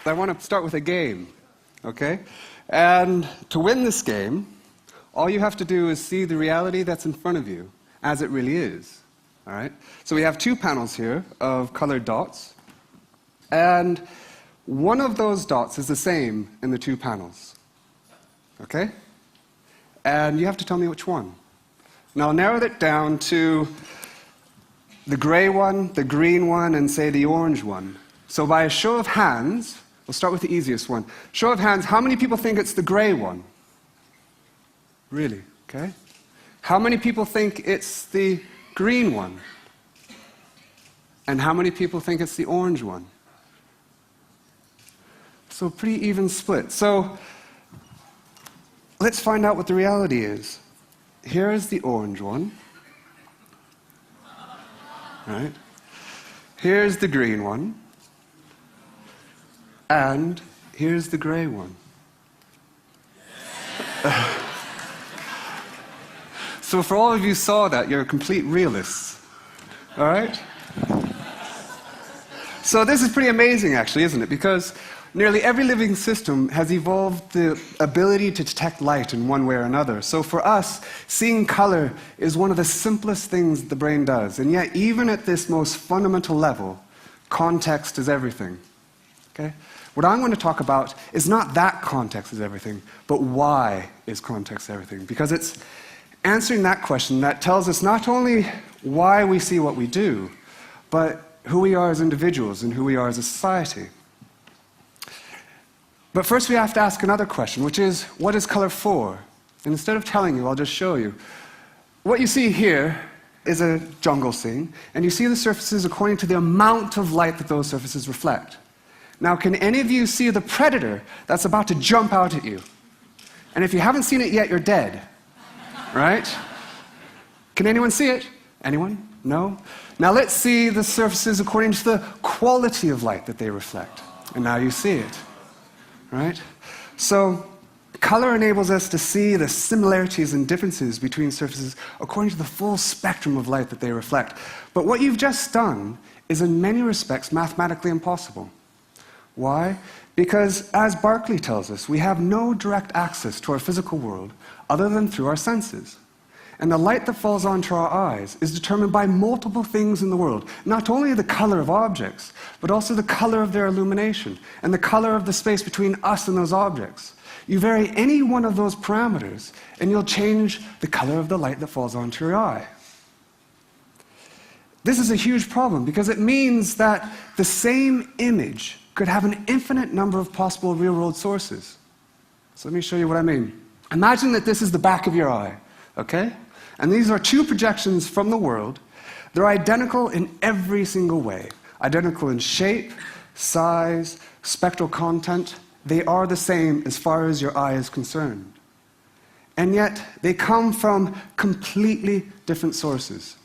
I want to start with a game, okay? And to win this game, all you have to do is see the reality that's in front of you as it really is, all right? So we have two panels here of colored dots, and one of those dots is the same in the two panels, okay? And you have to tell me which one. Now I'll narrow it down to the gray one, the green one, and say the orange one. So by a show of hands, we'll start with the easiest one. Show of hands, how many people think it's the gray one? Really? Okay. How many people think it's the green one? And how many people think it's the orange one? So pretty even split. So let's find out what the reality is. Here is the orange one. Right? Here's the green one. And here's the gray one. So for all of you who saw that, you're complete realists. All right? So this is pretty amazing, actually, isn't it? Because nearly every living system has evolved the ability to detect light in one way or another. So for us, seeing color is one of the simplest things the brain does. And yet, even at this most fundamental level, context is everything. Okay? What I'm going to talk about is not that context is everything, but why is context everything? Because it's answering that question that tells us not only why we see what we do, but who we are as individuals and who we are as a society. But first we have to ask another question, which is, what is color for? And instead of telling you, I'll just show you. What you see here is a jungle scene, and you see the surfaces according to the amount of light that those surfaces reflect. Now, can any of you see the predator that's about to jump out at you? And if you haven't seen it yet, you're dead, right? Can anyone see it? Anyone? No? Now let's see the surfaces according to the quality of light that they reflect. And now you see it. Right? So, color enables us to see the similarities and differences between surfaces according to the full spectrum of light that they reflect. But what you've just done is in many respects mathematically impossible. Why? Because, as Berkeley tells us, we have no direct access to our physical world other than through our senses. And the light that falls onto our eyes is determined by multiple things in the world. Not only the color of objects, but also the color of their illumination and the color of the space between us and those objects. You vary any one of those parameters, and you'll change the color of the light that falls onto your eye. This is a huge problem because it means that the same image could have an infinite number of possible real-world sources. So let me show you what I mean. Imagine that this is the back of your eye, okay? And these are two projections from the world. They're identical in every single way. Identical in shape, size, spectral content. They are the same as far as your eye is concerned. And yet, they come from completely different sources.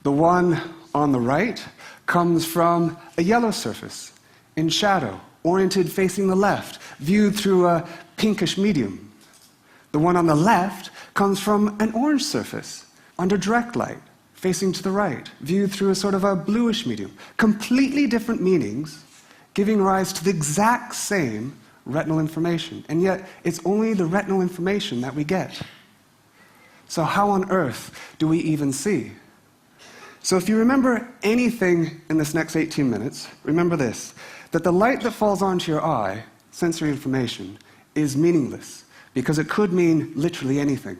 The one on the right comes from a yellow surface, in shadow, oriented facing the left, viewed through a pinkish medium. The one on the left comes from an orange surface, under direct light, facing to the right, viewed through a sort of a bluish medium. Completely different meanings, giving rise to the exact same retinal information. And yet, it's only the retinal information that we get. So how on earth do we even see? So if you remember anything in this next 18 minutes, remember this, that the light that falls onto your eye, sensory information, is meaningless, because it could mean literally anything.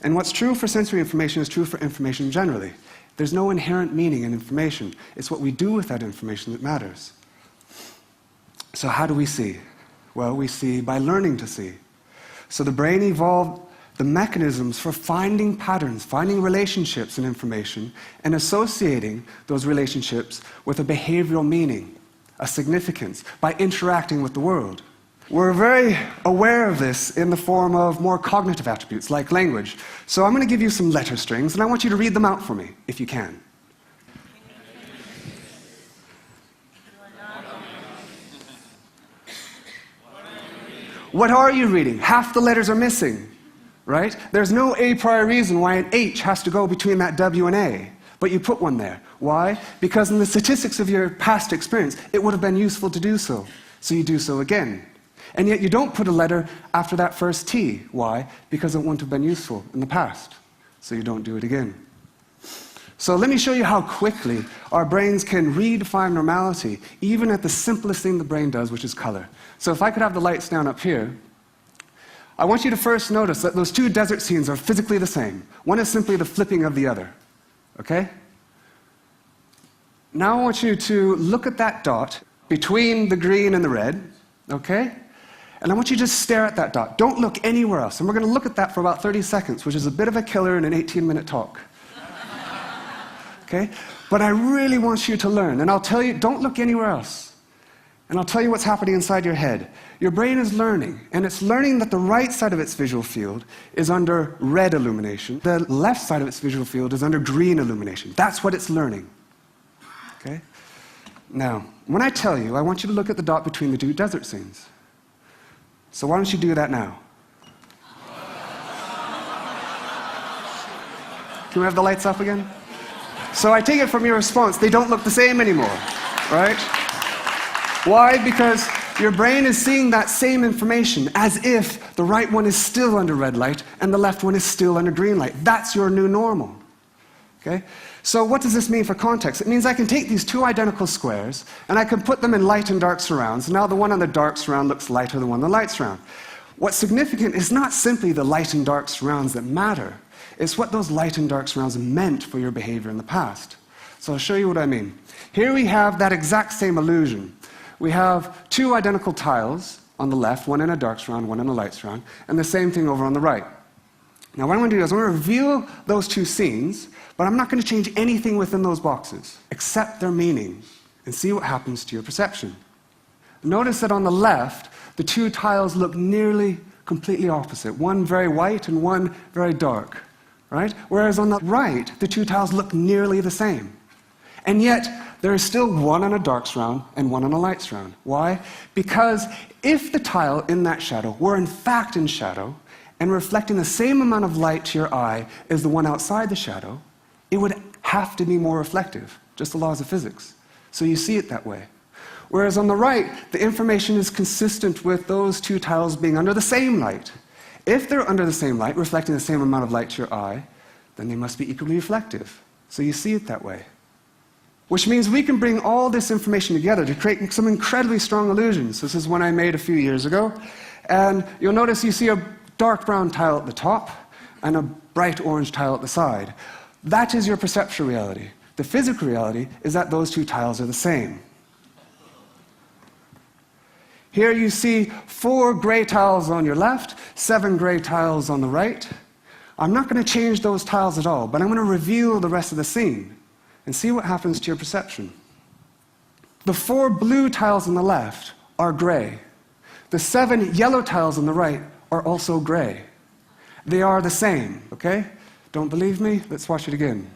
And what's true for sensory information is true for information generally. There's no inherent meaning in information. It's what we do with that information that matters. So how do we see? Well, we see by learning to see. So the brain evolved the mechanisms for finding patterns, finding relationships in information, and associating those relationships with a behavioral meaning, a significance, by interacting with the world. We're very aware of this in the form of more cognitive attributes, like language. So I'm going to give you some letter strings, and I want you to read them out for me, if you can. What are you reading? Half the letters are missing, right? There's no a priori reason why an H has to go between that W and A. But you put one there. Why? Because in the statistics of your past experience, it would have been useful to do so. So you do so again. And yet you don't put a letter after that first T. Why? Because it wouldn't have been useful in the past. So you don't do it again. So let me show you how quickly our brains can redefine normality, even at the simplest thing the brain does, which is color. So if I could have the lights down up here, I want you to first notice that those two desert scenes are physically the same. One is simply the flipping of the other. Okay? Now I want you to look at that dot between the green and the red. Okay? And I want you to just stare at that dot. Don't look anywhere else. And we're going to look at that for about 30 seconds, which is a bit of a killer in an 18-minute talk. Okay? But I really want you to learn. And I'll tell you, don't look anywhere else. And I'll tell you what's happening inside your head. Your brain is learning, and it's learning that the right side of its visual field is under red illumination. The left side of its visual field is under green illumination. That's what it's learning. Okay? Now, when I tell you, I want you to look at the dot between the two desert scenes. So why don't you do that now? Can we have the lights up again? So I take it from your response, they don't look the same anymore, right? Why? Because your brain is seeing that same information as if the right one is still under red light and the left one is still under green light. That's your new normal. Okay? So what does this mean for context? It means I can take these two identical squares and I can put them in light and dark surrounds. Now the one on the dark surround looks lighter than the one on the light surround. What's significant is not simply the light and dark surrounds that matter. It's what those light and dark surrounds meant for your behavior in the past. So I'll show you what I mean. Here we have that exact same illusion. We have two identical tiles on the left, one in a dark surround, one in a light surround, and the same thing over on the right. Now what I'm going to do is I'm going to reveal those two scenes, but I'm not going to change anything within those boxes, except their meaning, and see what happens to your perception. Notice that on the left, the two tiles look nearly completely opposite, one very white and one very dark. Right? Whereas on the right, the two tiles look nearly the same. And yet, there is still one on a dark surround and one on a light surround. Why? Because if the tile in that shadow were in fact in shadow and reflecting the same amount of light to your eye as the one outside the shadow, it would have to be more reflective, just the laws of physics. So you see it that way. Whereas on the right, the information is consistent with those two tiles being under the same light. If they're under the same light, reflecting the same amount of light to your eye, then they must be equally reflective. So you see it that way. Which means we can bring all this information together to create some incredibly strong illusions. This is one I made a few years ago. And you'll notice you see a dark brown tile at the top and a bright orange tile at the side. That is your perceptual reality. The physical reality is that those two tiles are the same. Here you see 4 gray tiles on your left, 7 gray tiles on the right. I'm not going to change those tiles at all, but I'm going to reveal the rest of the scene and see what happens to your perception. The 4 blue tiles on the left are gray. The 7 yellow tiles on the right are also gray. They are the same, okay? Don't believe me? Let's watch it again.